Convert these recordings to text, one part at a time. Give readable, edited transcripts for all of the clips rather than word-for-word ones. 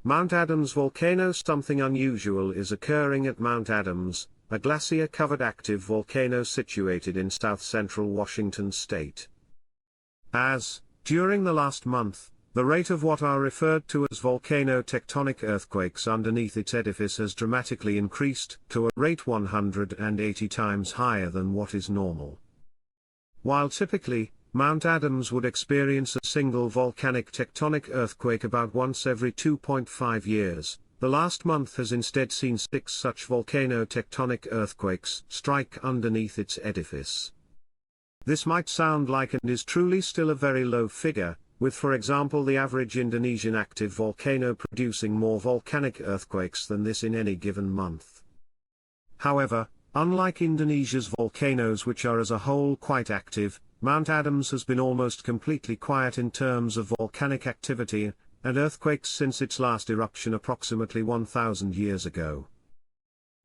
Mount Adams volcano. Something unusual is occurring at Mount Adams, a glacier-covered active volcano situated in south-central Washington state. During the last month, the rate of what are referred to as volcano-tectonic earthquakes underneath its edifice has dramatically increased to a rate 180 times higher than what is normal. While typically, Mount Adams would experience a single volcanic tectonic earthquake about once every 2.5 years, the last month has instead seen 6 such volcano-tectonic earthquakes strike underneath its edifice. This might sound like and is truly still a very low figure, with for example the average Indonesian active volcano producing more volcanic earthquakes than this in any given month. However, unlike Indonesia's volcanoes, which are as a whole quite active, Mount Adams has been almost completely quiet in terms of volcanic activity and earthquakes since its last eruption approximately 1,000 years ago.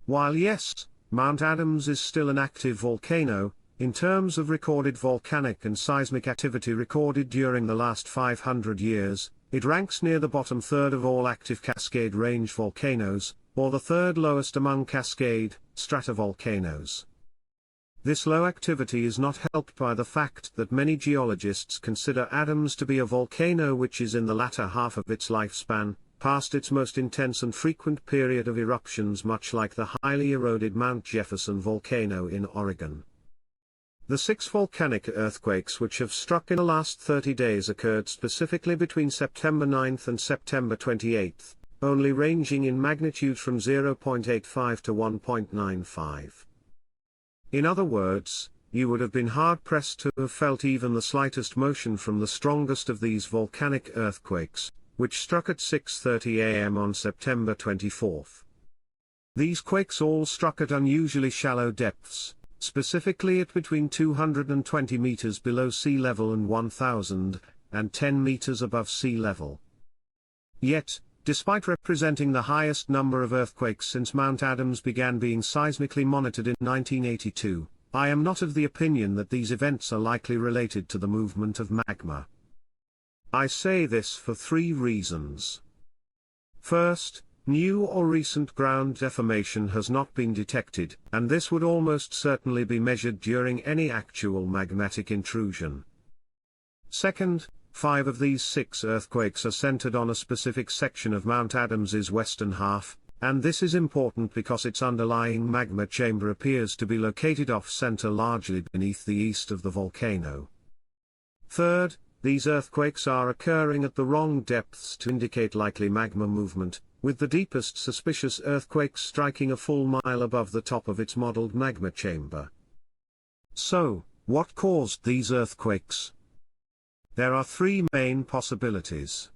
While yes, Mount Adams is still an active volcano, in terms of recorded volcanic and seismic activity recorded during the last 500 years, it ranks near the bottom third of all active Cascade Range volcanoes, or the third lowest among Cascade stratovolcanoes. This low activity is not helped by the fact that many geologists consider Adams to be a volcano which is in the latter half of its lifespan, past its most intense and frequent period of eruptions, much like the highly eroded Mount Jefferson volcano in Oregon. The 6 volcanic earthquakes which have struck in the last 30 days occurred specifically between September 9 and September 28, only ranging in magnitude from 0.85 to 1.95. In other words, you would have been hard-pressed to have felt even the slightest motion from the strongest of these volcanic earthquakes, which struck at 6:30 a.m. on September 24. These quakes all struck at unusually shallow depths, specifically at between 220 meters below sea level and 1,010 meters above sea level. Yet, despite representing the highest number of earthquakes since Mount Adams began being seismically monitored in 1982, I am not of the opinion that these events are likely related to the movement of magma. I say this for 3 reasons. First, new or recent ground deformation has not been detected, and this would almost certainly be measured during any actual magmatic intrusion. Second, 5 of these 6 earthquakes are centered on a specific section of Mount Adams's western half, and this is important because its underlying magma chamber appears to be located off-center largely beneath the east of the volcano. Third, these earthquakes are occurring at the wrong depths to indicate likely magma movement, with the deepest suspicious earthquakes striking a full mile above the top of its modeled magma chamber. So, what caused these earthquakes? There are 3 main possibilities.